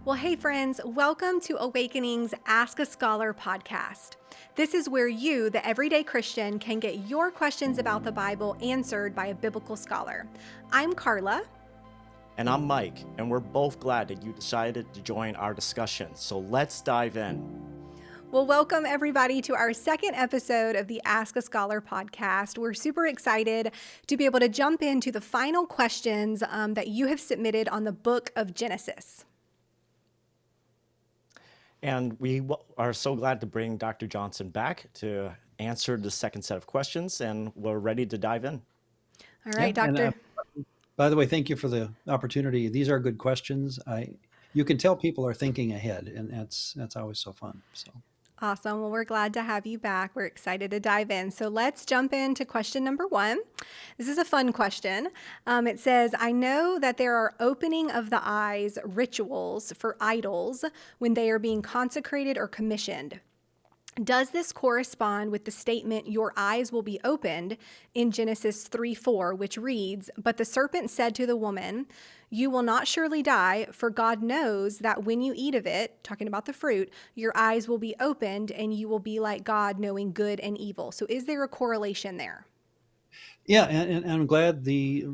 Well, hey, friends, welcome to Awakening's Ask a Scholar podcast. This is where you, the everyday Christian, can get your questions about the Bible answered by a biblical scholar. I'm Karla. And I'm Mike, and we're both glad that you decided to join our discussion. So let's dive in. Well, welcome everybody to our second episode of the Ask a Scholar podcast. We're super excited to be able to jump into the final questions that you have submitted on the book of Genesis. And we are so glad to bring Dr. Johnson back to answer the second set of questions, and we're ready to dive in. All Yeah, right, and Doctor. by the way, thank you for the opportunity. These are good questions. You can tell people are thinking ahead, and that's always so fun. So, Awesome. Well, we're glad to have you back. We're excited to dive in. So let's jump into question number 1. This is a fun question. It says, I know that there are opening of the eyes rituals for idols when they are being consecrated or commissioned. Does this correspond with the statement, your eyes will be opened in Genesis 3:4, which reads, but the serpent said to the woman, you will not surely die, for God knows that when you eat of it, talking about the fruit, your eyes will be opened and you will be like God, knowing good and evil. So is there a correlation there? yeah, and I'm glad the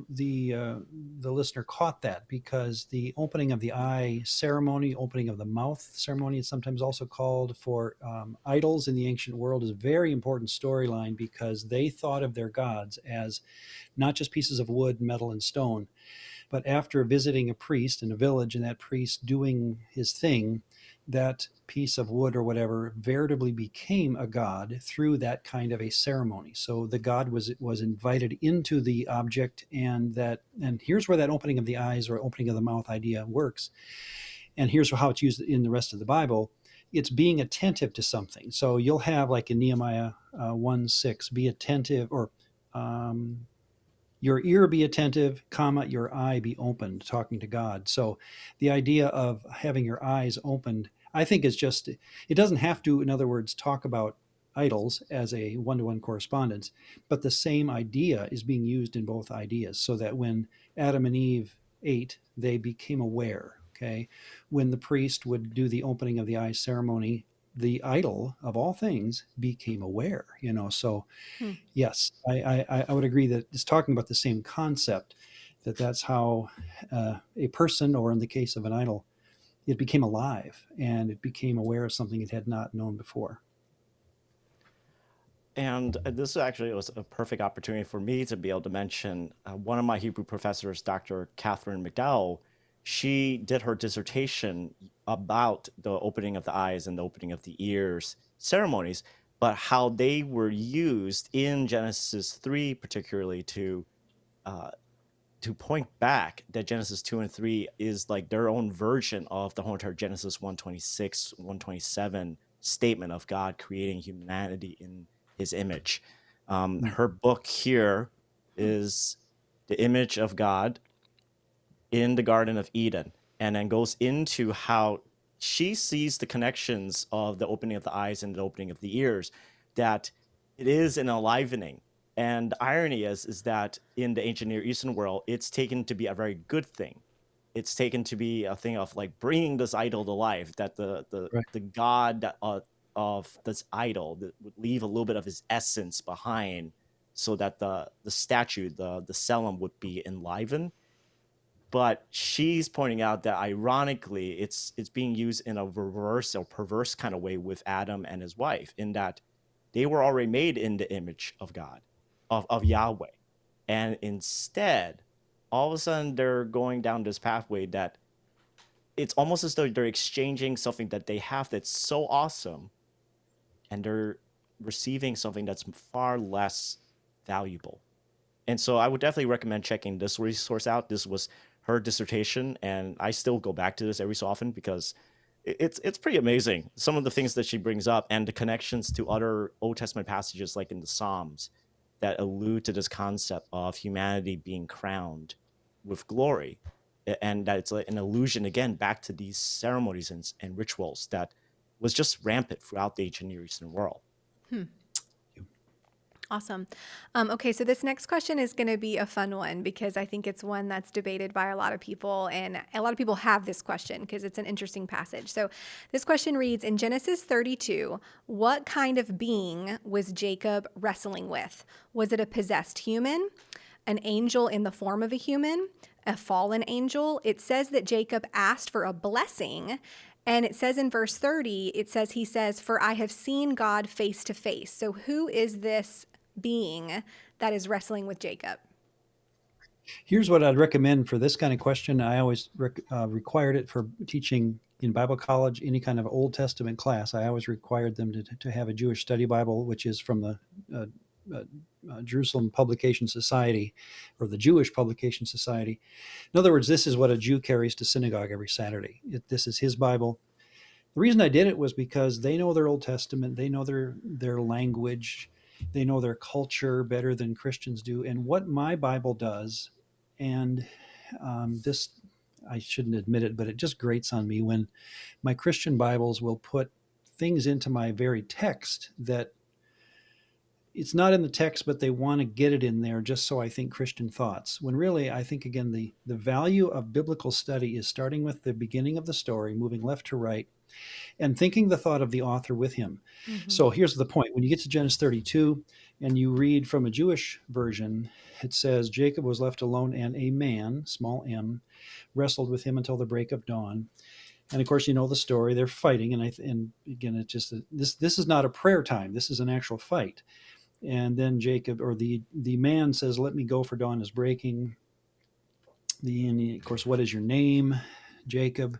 listener caught that, because the opening of the eye ceremony, opening of the mouth ceremony, is sometimes also called for idols in the ancient world, is a very important storyline, because they thought of their gods as not just pieces of wood, metal, and stone. But after visiting a priest in a village and that priest doing his thing, that piece of wood or whatever veritably became a god through that kind of a ceremony. So the god was invited into the object, and here's where that opening of the eyes or opening of the mouth idea works. And here's how it's used in the rest of the Bible. It's being attentive to something. So you'll have, like in Nehemiah 1:6, be attentive, or your ear be attentive, comma, your eye be opened, talking to God. So the idea of having your eyes opened, I think, is just, it doesn't have to, in other words, talk about idols as a one-to-one correspondence, but the same idea is being used in both ideas, so that when Adam and Eve ate, they became aware. Okay. When the priest would do the opening of the eyes ceremony, the idol of all things became aware, so Hmm. yes, I would agree that it's talking about the same concept, that's how a person, or in the case of an idol, it became alive and it became aware of something it had not known before. And this actually was a perfect opportunity for me to be able to mention one of my Hebrew professors, Dr. Catherine McDowell. She did her dissertation about the opening of the eyes and the opening of the ears ceremonies, but how they were used in Genesis 3, particularly uh, to point back that Genesis 2 and 3 is like their own version of the whole entire Genesis 1:26, 1:27 statement of God creating humanity in his image. Her book here is The Image of God in the Garden of Eden, and then goes into how she sees the connections of the opening of the eyes and the opening of the ears, that it is an enlivening. And the irony is that in the ancient Near Eastern world, it's taken to be a very good thing. It's taken to be a thing of like bringing this idol to life, that Right. the god of this idol that would leave a little bit of his essence behind, so that the statue, the Selim, would be enlivened. But she's pointing out that ironically it's being used in a reverse or perverse kind of way with Adam and his wife, in that they were already made in the image of God, of Yahweh. And instead, all of a sudden they're going down this pathway that it's almost as though they're exchanging something that they have that's so awesome, and they're receiving something that's far less valuable. And so I would definitely recommend checking this resource out. This was her dissertation, and I still go back to this every so often because it's pretty amazing. Some of the things that she brings up and the connections to other Old Testament passages, like in the Psalms, that allude to this concept of humanity being crowned with glory, and that it's like an allusion again back to these ceremonies and rituals that was just rampant throughout the ancient Near Eastern world. Hmm. Awesome. Okay, so this next question is going to be a fun one because I think it's one that's debated by a lot of people, and a lot of people have this question because it's an interesting passage. So this question reads, in Genesis 32, what kind of being was Jacob wrestling with? Was it a possessed human, an angel in the form of a human, a fallen angel? It says that Jacob asked for a blessing. And it says in verse 30, he says, for I have seen God face to face. So who is this being that is wrestling with Jacob? Here's what I'd recommend for this kind of question. I always required it for teaching in Bible college, any kind of Old Testament class. I always required them to have a Jewish study Bible, which is from the Jerusalem Publication Society, or the Jewish Publication Society. In other words, this is what a Jew carries to synagogue every Saturday. This is his Bible. The reason I did it was because they know their Old Testament, they know their language, they know their culture better than Christians do. And what my Bible does, and this, I shouldn't admit it, but it just grates on me when my Christian Bibles will put things into my very text that it's not in the text, but they want to get it in there just so I think Christian thoughts. When really, I think, again, the value of biblical study is starting with the beginning of the story, moving left to right, and thinking the thought of the author with him. Mm-hmm. So here's the point. When you get to Genesis 32 and you read from a Jewish version, it says, Jacob was left alone and a man, small m, wrestled with him until the break of dawn. And of course, you know the story. They're fighting. And again, it's just, this is not a prayer time. This is an actual fight. And then Jacob, or the man says, let me go, for dawn is breaking. And of course, what is your name? Jacob.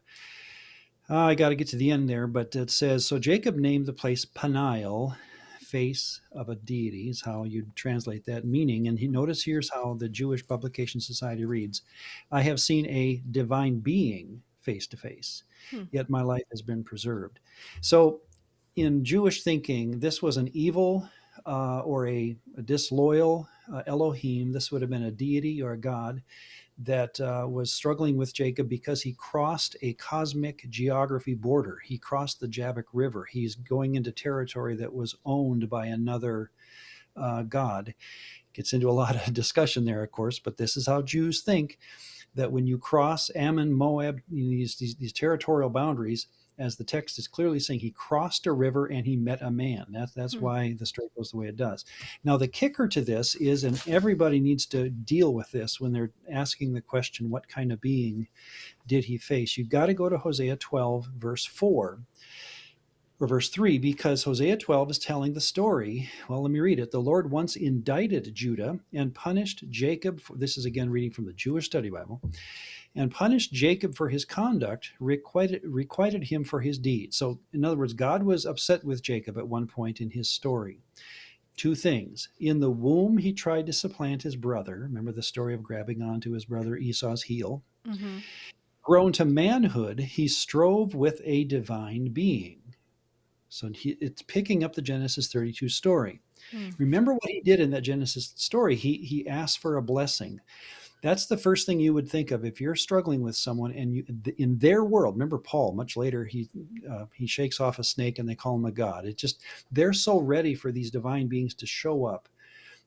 I got to get to the end there, but it says, so Jacob named the place Peniel, face of a deity, is how you translate that meaning. And notice here's how the Jewish Publication Society reads, I have seen a divine being face to face, yet my life has been preserved. So in Jewish thinking, this was an evil or a disloyal Elohim. This would have been a deity or a god that was struggling with Jacob because he crossed a cosmic geography border. He crossed the Jabbok River. He's going into territory that was owned by another god. Gets into a lot of discussion there, of course, but this is how Jews think, that when you cross Ammon, Moab, these territorial boundaries, as the text is clearly saying, he crossed a river and he met a man. That's why the story goes the way it does. Now, the kicker to this is, and everybody needs to deal with this when they're asking the question, what kind of being did he face? You've got to go to Hosea 12, verse 4. Or verse 3, because Hosea 12 is telling the story. Well, let me read it. The Lord once indicted Judah and punished Jacob. This is again reading from the Jewish Study Bible. And punished Jacob for his conduct, requited him for his deeds. So, in other words, God was upset with Jacob at one point in his story. Two things. In the womb, he tried to supplant his brother. Remember the story of grabbing onto his brother Esau's heel. Mm-hmm. Grown to manhood, he strove with a divine being. So it's picking up the Genesis 32 story. Remember what he did in that Genesis story. He asked for a blessing. That's the first thing you would think of if you're struggling with someone and in their world. Remember Paul, much later, he shakes off a snake and they call him a god. It's just, they're so ready for these divine beings to show up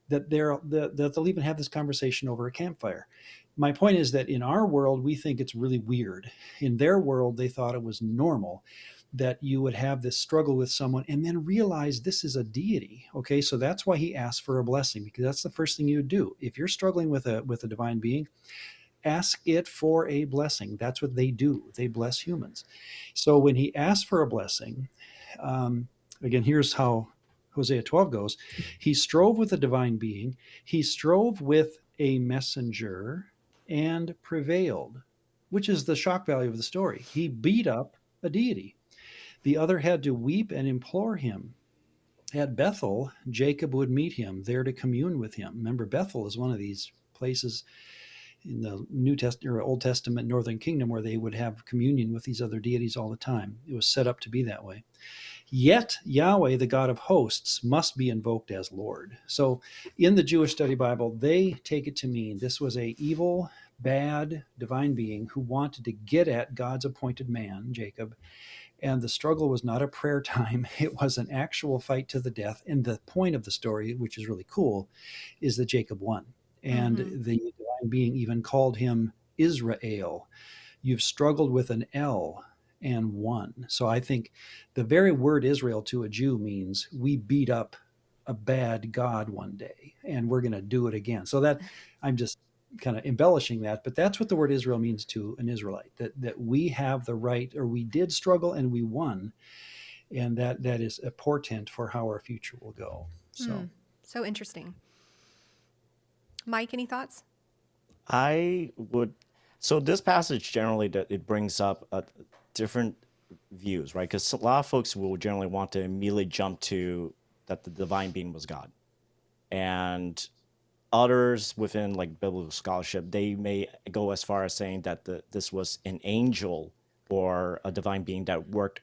that they'll even have this conversation over a campfire. My point is that in our world, we think it's really weird. In their world, they thought it was normal that you would have this struggle with someone and then realize this is a deity. Okay, so that's why he asked for a blessing, because that's the first thing you would do. If you're struggling with a divine being, ask it for a blessing. That's what they do. They bless humans. So when he asked for a blessing, again, here's how Hosea 12 goes. He strove with a divine being. He strove with a messenger and prevailed, which is the shock value of the story. He beat up a deity. The other had to weep and implore him. At Bethel, Jacob would meet him there to commune with him. Remember, Bethel is one of these places in the New Testament or Old Testament Northern Kingdom where they would have communion with these other deities all the time. It was set up to be that way. Yet Yahweh, the God of hosts, must be invoked as Lord. So in the Jewish Study Bible, they take it to mean this was a evil, bad, divine being who wanted to get at God's appointed man, Jacob, And the struggle was not a prayer time. It was an actual fight to the death. And the point of the story, which is really cool, is that Jacob won. And Mm-hmm. the divine being even called him Israel. You've struggled with an L and won. So I think the very word Israel to a Jew means we beat up a bad God one day and we're going to do it again. So that I'm just kind of embellishing that, but that's what the word Israel means to an Israelite, that we have the right, or we did struggle and we won. And that is a portent for how our future will go. So So interesting. Mike, any thoughts? I would. So this passage generally that it brings up different views, right? Because a lot of folks will generally want to immediately jump to that the divine being was God, and others within like biblical scholarship, they may go as far as saying that this was an angel or a divine being that worked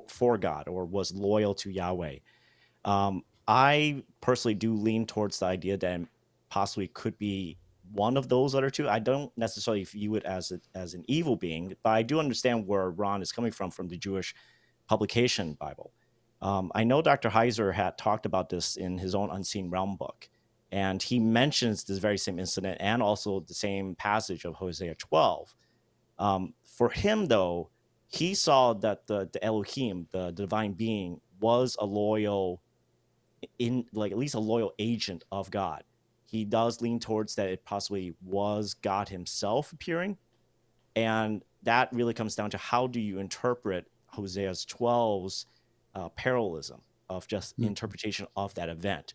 for God or was loyal to Yahweh. I personally do lean towards the idea that it possibly could be one of those other two. I don't necessarily view it as an evil being, but I do understand where Ron is coming from the Jewish publication Bible. I know Dr. Heiser had talked about this in his own Unseen Realm book, and he mentions this very same incident and also the same passage of Hosea 12. For him, though, he saw that the Elohim, the divine being, was a loyal like at least a loyal agent of God. He does lean towards that it possibly was God himself appearing. And that really comes down to how do you interpret Hosea's 12's parallelism of just interpretation of that event.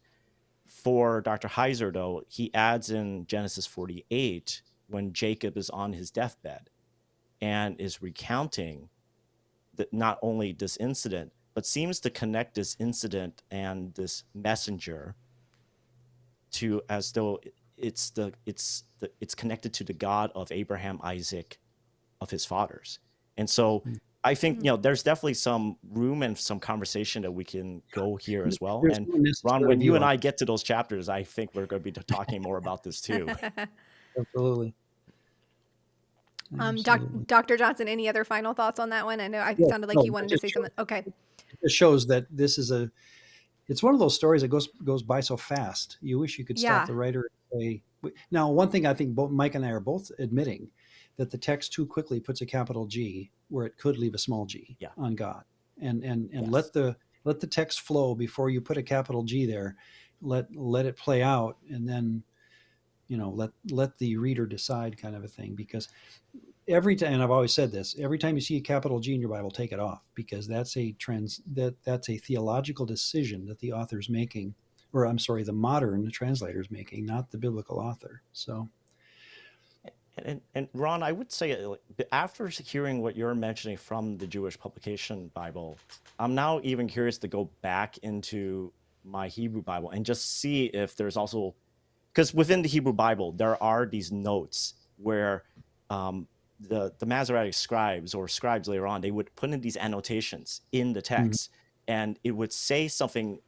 For Dr. Heiser, though, he adds in Genesis 48 when Jacob is on his deathbed and is recounting that not only this incident, but seems to connect this incident and this messenger to as though it's connected to the God of Abraham, Isaac, of his fathers. And so I think there's definitely some room and some conversation that we can go here as well. there's And no Ron, necessary when you and nuance. I get to those chapters, I think we're going to be talking more about this too. Absolutely. Absolutely. Dr. Johnson, any other final thoughts on that one? I know it Yes, sounded like no, you it wanted to just say shows, something. Okay. it just shows that this is it's one of those stories that goes by so fast. You wish you could stop Yeah. the writer and say. Now, one thing I think both Mike and I are both admitting that the text too quickly puts a capital G where it could leave a small g Yeah. on God, and Yes. let the text flow before you put a capital G there. Let it play out, and then let the reader decide, kind of a thing. Because every time, and I've always said this, every time you see a capital G in your Bible, take it off, because that's a theological decision that the author's making, or I'm sorry, the modern translator's making, not the biblical author. So And Ron, I would say after hearing what you're mentioning from the Jewish publication Bible, I'm now even curious to go back into my Hebrew Bible and just see if there's also, because within the Hebrew Bible there are these notes where the Masoretic scribes or scribes later on, they would put in these annotations in the mhm. text, and it would say something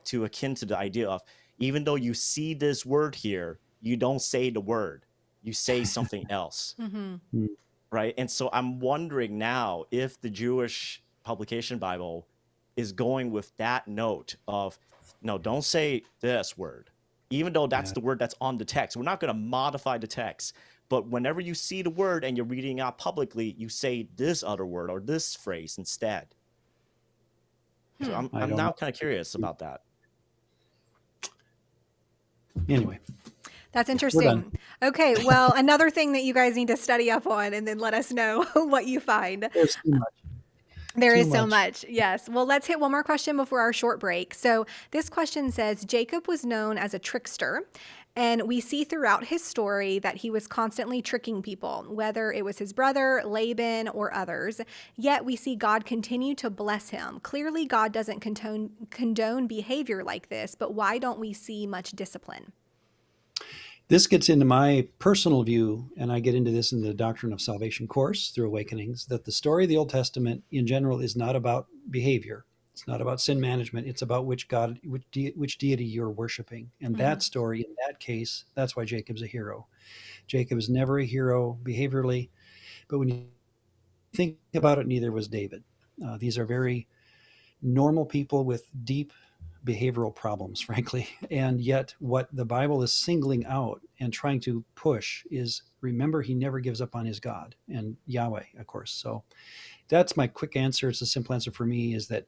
to akin to the idea of, even though you see this word here, you don't say the word, you say something else, Mm-hmm. right? And so I'm wondering now if the Jewish publication Bible is going with that note of, no, don't say this word, even though that's Yeah, the word that's on the text. We're not going to modify the text, but whenever you see the word and you're reading out publicly, you say this other word or this phrase instead. So I I'm don't now know. kind of curious about that. Anyway, That's we're done. interesting. Okay, well, another thing that you guys need to study up on and then let us know what you find. There's too much. There Too is so much. much. Yes. Well, let's hit one more question before our short break. So, this question says Jacob was known as a trickster, and we see throughout his story that he was constantly tricking people, whether it was his brother, Laban, or others. Yet we see God continue to bless him. Clearly, God doesn't condone behavior like this, but why don't we see much discipline? This gets into my personal view, and I get into this in the Doctrine of Salvation course through Awakenings, that the story of the Old Testament in general is not about behavior. It's not about sin management. It's about which deity you're worshiping. And Mm-hmm. that story, in that case, that's why Jacob's a hero. Jacob is never a hero behaviorally, but when you think about it, neither was David. These are very normal people with deep behavioral problems, frankly. And yet, what the Bible is singling out and trying to push is remember, he never gives up on his God and Yahweh, of course. So that's my quick answer. It's a simple answer for me is that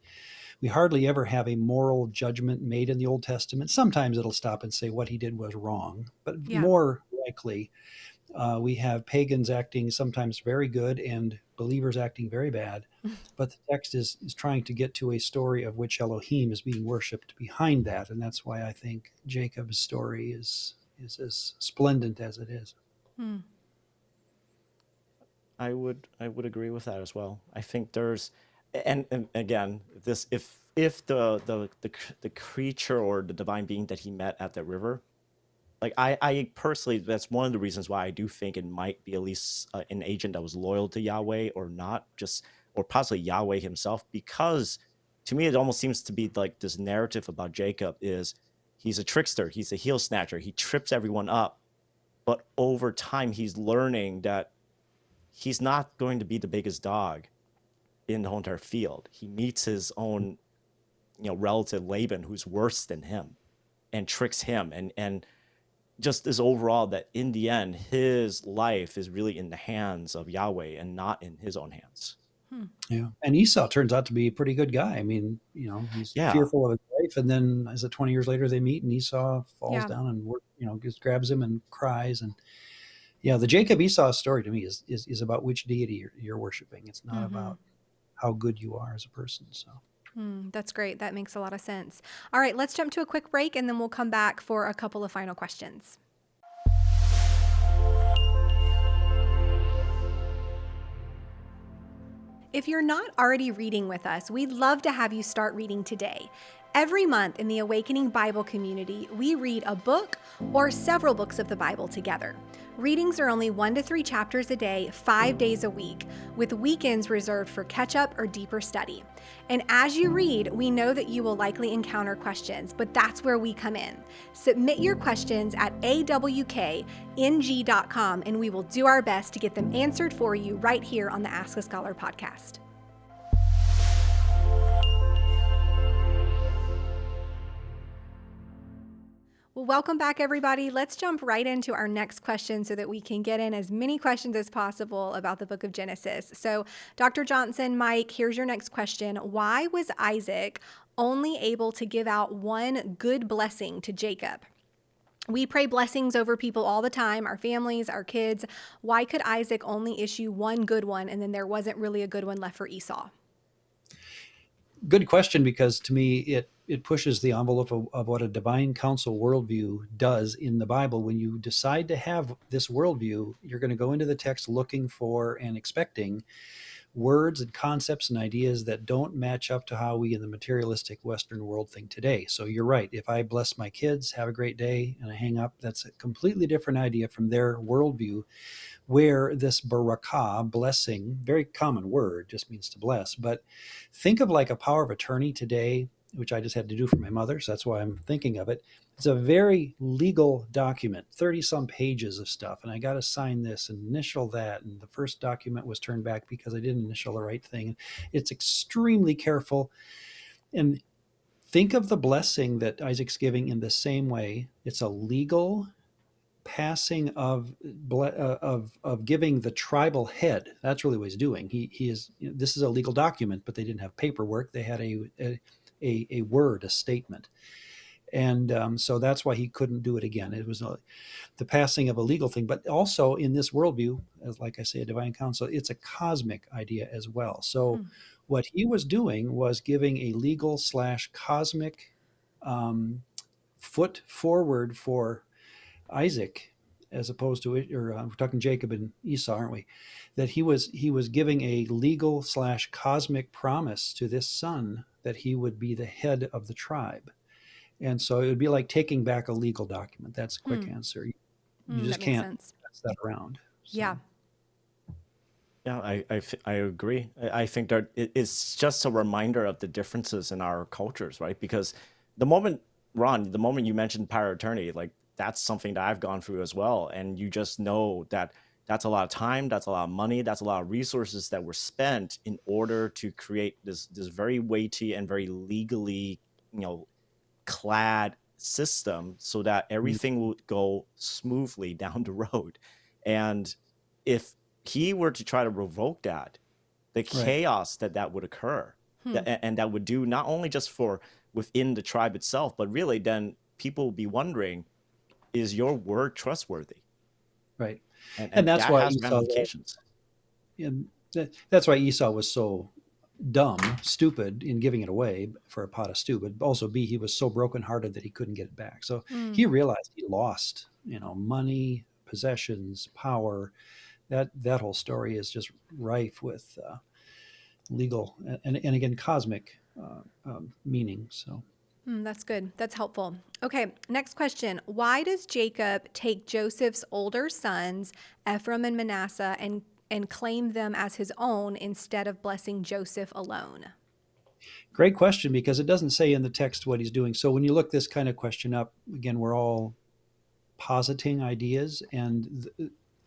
we hardly ever have a moral judgment made in the Old Testament. Sometimes it'll stop and say what he did was wrong, but Yeah. more likely, we have pagans acting sometimes very good and believers acting very bad. But the text is trying to get to a story of which Elohim is being worshipped behind that. And that's why I think Jacob's story is as splendid as it is. Hmm. I would agree with that as well. I think there's, and again, this if the creature or the divine being that he met at the river, like I personally, that's one of the reasons why I do think it might be at least an agent that was loyal to Yahweh or not, just or possibly Yahweh himself, because to me it almost seems to be like this narrative about Jacob is he's a trickster, he's a heel snatcher, he trips everyone up, but over time he's learning that he's not going to be the biggest dog in the whole entire field. He meets his own, relative Laban, who's worse than him, and tricks him, and just as overall that in the end, his life is really in the hands of Yahweh and not in his own hands. Hmm. Yeah. And Esau turns out to be a pretty good guy. I mean, he's Yeah, fearful of his wife. And then, is it 20 years later they meet and Esau falls Yeah. down and, just grabs him and cries. And yeah, the Jacob Esau story to me is about which deity you're worshiping. It's not Mm-hmm. about how good you are as a person. So. That's great. That makes a lot of sense. All right, let's jump to a quick break and then we'll come back for a couple of final questions. If you're not already reading with us, we'd love to have you start reading today. Every month in the Awakening Bible community, we read a book or several books of the Bible together. Readings are only 1 to 3 chapters a day, 5 days a week, with weekends reserved for catch-up or deeper study. And as you read, we know that you will likely encounter questions, but that's where we come in. Submit your questions at AWKNG.com, and we will do our best to get them answered for you right here on the Ask a Scholar podcast. Well, welcome back, everybody. Let's jump right into our next question so that we can get in as many questions as possible about the book of Genesis. So, Dr. Johnson, Mike, here's your next question. Why was Isaac only able to give out one good blessing to Jacob? We pray blessings over people all the time, our families, our kids. Why could Isaac only issue one good one and then there wasn't really a good one left for Esau? Good question, because to me it pushes the envelope of what a divine counsel worldview does in the Bible. When you decide to have this worldview, you're going to go into the text looking for and expecting words and concepts and ideas that don't match up to how we in the materialistic Western world think today. So you're right. If I bless my kids, have a great day, and I hang up, that's a completely different idea from their worldview, where this barakah, blessing, very common word, just means to bless. But think of like a power of attorney today, which I just had to do for my mother, so that's why I'm thinking of it. It's a very legal document, 30 some pages of stuff, and I got to sign this and initial that, and the first document was turned back because I didn't initial the right thing. It's extremely careful. And think of the blessing that Isaac's giving in the same way. It's a legal passing of giving the tribal head. That's really what he's doing. He is. This is a legal document, but they didn't have paperwork. They had a word, a statement, and so that's why he couldn't do it again. It was the passing of a legal thing, but also in this worldview, as like I say, a divine counsel, it's a cosmic idea as well. So what he was doing was giving a legal / cosmic foot forward for Isaac, as opposed to it, or we're talking Jacob and Esau, aren't we? That he was giving a legal / cosmic promise to this son that he would be the head of the tribe. And so it would be like taking back a legal document. That's a quick answer. You just That makes can't sense. pass that around. So. Yeah. yeah, I agree. I think that it's just a reminder of the differences in our cultures, right? Because the moment, Ron, the moment you mentioned power of attorney, like that's something that I've gone through as well, and you just know that That's a lot of time, that's a lot of money, that's a lot of resources that were spent in order to create this very weighty and very legally, clad system so that Mm. everything would go smoothly down the road. And if he were to try to revoke that, the Right. chaos that would occur, and that would do not only just for within the tribe itself, but really then people would be wondering, is your word trustworthy? Right. And And that's that why has Esau, ramifications. and that's why Esau was so dumb, stupid in giving it away for a pot of stew, but also B, he was so brokenhearted that he couldn't get it back. So Mm. he realized he lost, money, possessions, power. That whole story is just rife with legal and again cosmic meaning. So That's good. That's helpful. Okay, next question. Why does Jacob take Joseph's older sons, Ephraim and Manasseh, and claim them as his own instead of blessing Joseph alone? great question, because it doesn't say in the text what he's doing. So when you look this kind of question up, again, we're all positing ideas, and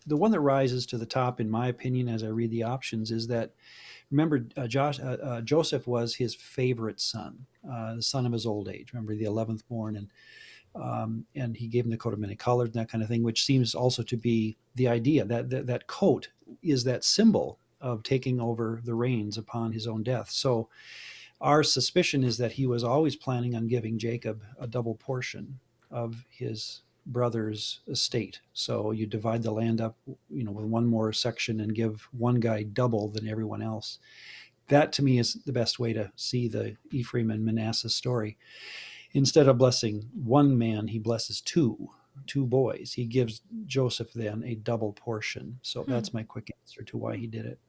the one that rises to the top, in my opinion, as I read the options, is that remember, Joseph was his favorite son, the son of his old age. Remember, the 11th born, and he gave him the coat of many colors and that kind of thing, which seems also to be the idea that coat is that symbol of taking over the reins upon his own death. So our suspicion is that he was always planning on giving Jacob a double portion of his brother's estate. So you divide the land up, with one more section and give one guy double than everyone else. That to me is the best way to see the Ephraim and Manasseh story. Instead of blessing one man, he blesses two boys. He gives Joseph then a double portion. So Hmm. that's my quick answer to why he did it.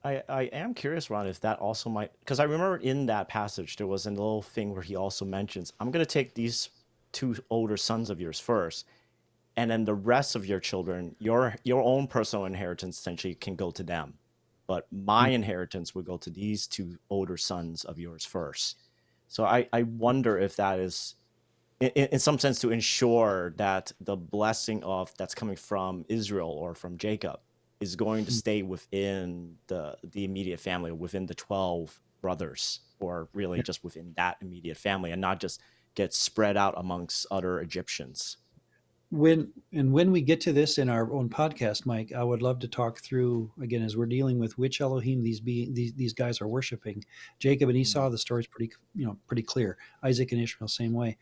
I am curious, Ron, if that also might, because I remember in that passage there was a little thing where he also mentions, I'm going to take these two older sons of yours first, and then the rest of your children, your own personal inheritance essentially can go to them, but my inheritance would go to these two older sons of yours first. So I wonder if that is in some sense to ensure that the blessing of that's coming from Israel or from Jacob is going to stay within the immediate family, within the 12 brothers, or really just within that immediate family, and not just get spread out amongst other Egyptians. When we get to this in our own podcast, Mike, I would love to talk through again, as we're dealing with which Elohim these guys are worshiping. Jacob and Mm. Esau, the story's pretty clear. Isaac and Ishmael, same way.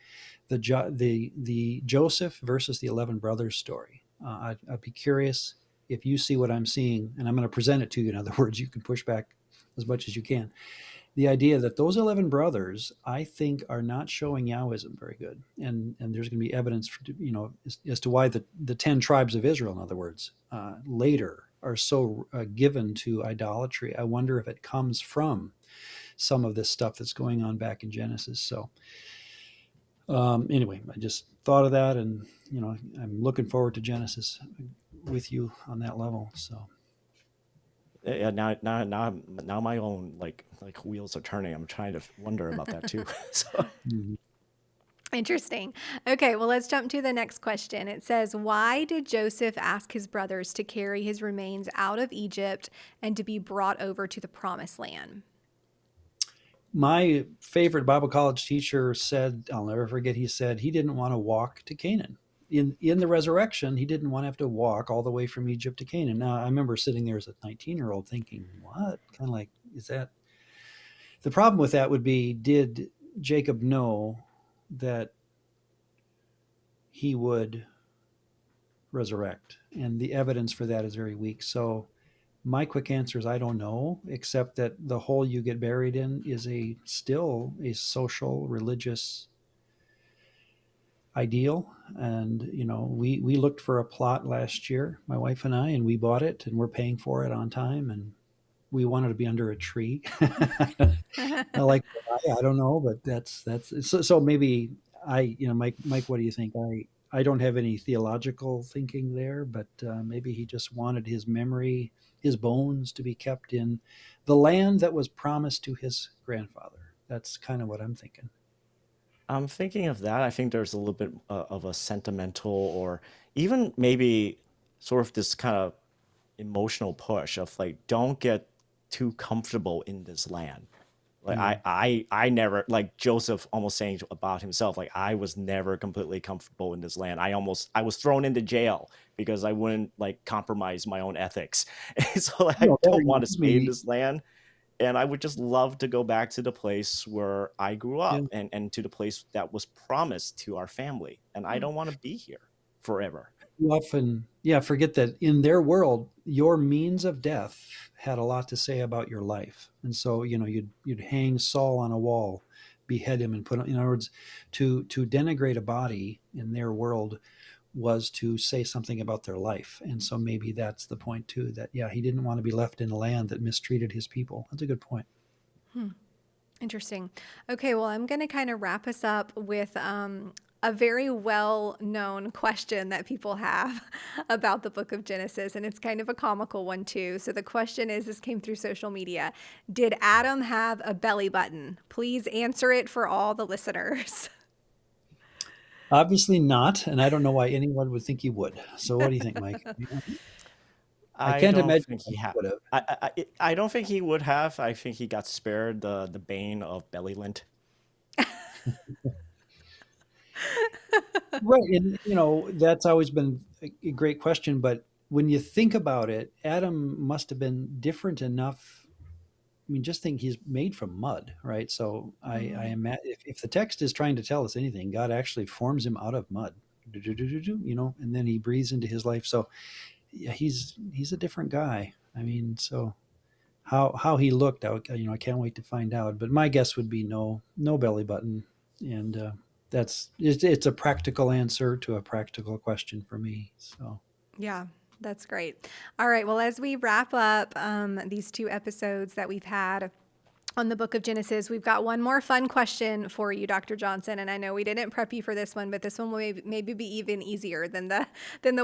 The Joseph versus the 11 brothers story. I'd be curious if you see what I'm seeing, and I'm going to present it to you. In other words, you can push back as much as you can. The idea that those 11 brothers, I think, are not showing Yahwism very good, and there's going to be evidence for, as to why the 10 tribes of Israel, in other words, later are so given to idolatry. I wonder if it comes from some of this stuff that's going on back in Genesis. So anyway, I just thought of that, and I'm looking forward to Genesis with you on that level. So Yeah, now my own like wheels are turning. I'm trying to wonder about that too. So mhm. Interesting. Okay, well, let's jump to the next question. It says, why did Joseph ask his brothers to carry his remains out of Egypt and to be brought over to the promised land? My favorite Bible college teacher said, I'll never forget, he said he didn't want to walk to Canaan. In the resurrection, he didn't want to have to walk all the way from Egypt to Canaan. Now, I remember sitting there as a 19-year-old thinking, what? Kind of like, is that the problem with that would be, did Jacob know that he would resurrect? And the evidence for that is very weak. So my quick answer is I don't know, except that the hole you get buried in is still a social, religious ideal. And we looked for a plot last year, my wife and I, and we bought it, and we're paying for it on time. And we wanted to be under a tree. Not like I don't know, but that's so maybe Mike, what do you think? I don't have any theological thinking there, but maybe he just wanted his memory, his bones, to be kept in the land that was promised to his grandfather. That's kind of what I'm thinking. I'm thinking of that. I think there's a little bit of a sentimental, or even maybe sort of this kind of emotional push of like, don't get too comfortable in this land. Like I never, like Joseph almost saying about himself, like I was never completely comfortable in this land. I was thrown into jail because I wouldn't like compromise my own ethics. And so like, I don't want to stay in this land. And I would just love to go back to the place where I grew up, and to the place that was promised to our family. And I don't want to be here forever. You often, forget that in their world, your means of death had a lot to say about your life. And so, you'd hang Saul on a wall, behead him, and put him. In other words, to denigrate a body in their world was to say something about their life. And so maybe that's the point too, that he didn't want to be left in a land that mistreated his people. That's a good point. Interesting. Okay, well, I'm going to kind of wrap us up with a very well-known question that people have about the book of Genesis, and it's kind of a comical one too. So the question is, this came through social media: did Adam have a belly button? Please answer it for all the listeners. Obviously not, and I don't know why anyone would think he would. So what do you think, Mike? I can't don't imagine think he he had. would have. I don't think he would have. I think he got spared the bane of belly lint. Right, and that's always been a great question. But when you think about it, Adam must have been different enough. I mean, just think he's made from mud, right? So I imagine if the text is trying to tell us anything, God actually forms him out of mud, and then he breathes into his life. So he's a different guy. I mean, so how he looked, I can't wait to find out. But my guess would be no belly button, and it's a practical answer to a practical question for me. So Yeah, that's great. All right. Well, as we wrap up these 2 episodes that we've had on the book of Genesis, we've got one more fun question for you, Dr. Johnson. And I know we didn't prep you for this one, but this one will maybe be even easier than the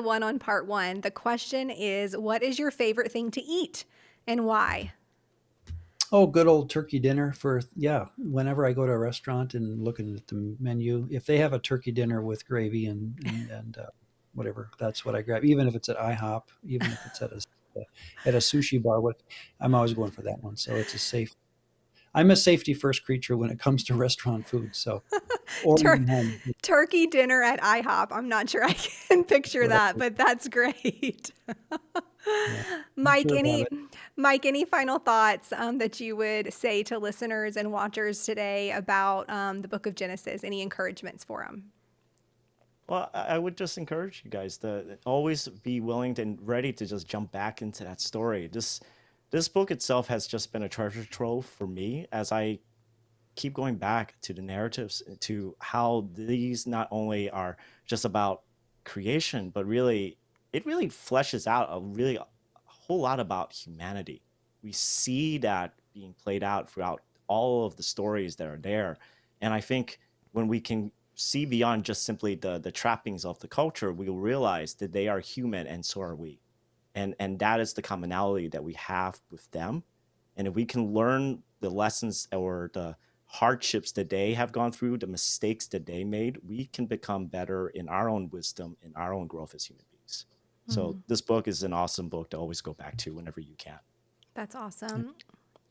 one on part 1. The question is, what is your favorite thing to eat and why? Oh, good old turkey dinner whenever I go to a restaurant and looking at the menu, if they have a turkey dinner with gravy and whatever, that's what I grab. Even if it's at IHOP, even if it's at a sushi bar, I'm always going for that one. So I'm a safety first creature when it comes to restaurant food. So, or even home. Turkey dinner at IHOP. I'm not sure I can picture that, but that's great. Yeah, Mike, sure any final thoughts that you would say to listeners and watchers today about the book of Genesis? Any encouragements for them? Well, I would just encourage you guys to always be willing and ready to just jump back into that story. This book itself has just been a treasure trove for me as I keep going back to the narratives, to how these not only are just about creation, but it really fleshes out a whole lot about humanity. We see that being played out throughout all of the stories that are there. And I think when we can see beyond just simply the trappings of the culture, we'll realize that they are human and so are we. And that is the commonality that we have with them. And if we can learn the lessons or the hardships that they have gone through, the mistakes that they made, we can become better in our own wisdom, in our own growth as human beings. So this book is an awesome book to always go back to whenever you can. That's awesome.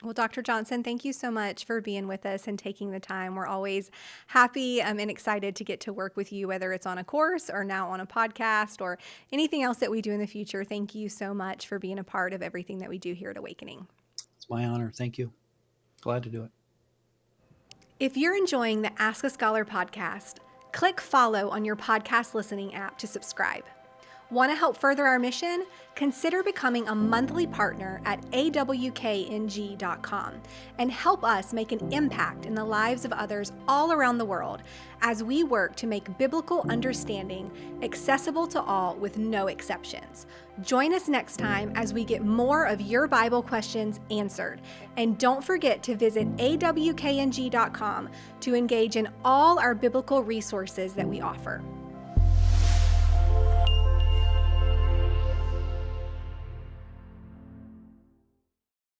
Well, Dr. Johnson, thank you so much for being with us and taking the time. We're always happy and excited to get to work with you, whether it's on a course or now on a podcast or anything else that we do in the future. Thank you so much for being a part of everything that we do here at Awakening. It's my honor. Thank you. Glad to do it. If you're enjoying the Ask a Scholar podcast, click follow on your podcast listening app to subscribe. Want to help further our mission? Consider becoming a monthly partner at AWKNG.com and help us make an impact in the lives of others all around the world as we work to make biblical understanding accessible to all with no exceptions. Join us next time as we get more of your Bible questions answered. And don't forget to visit AWKNG.com to engage in all our biblical resources that we offer.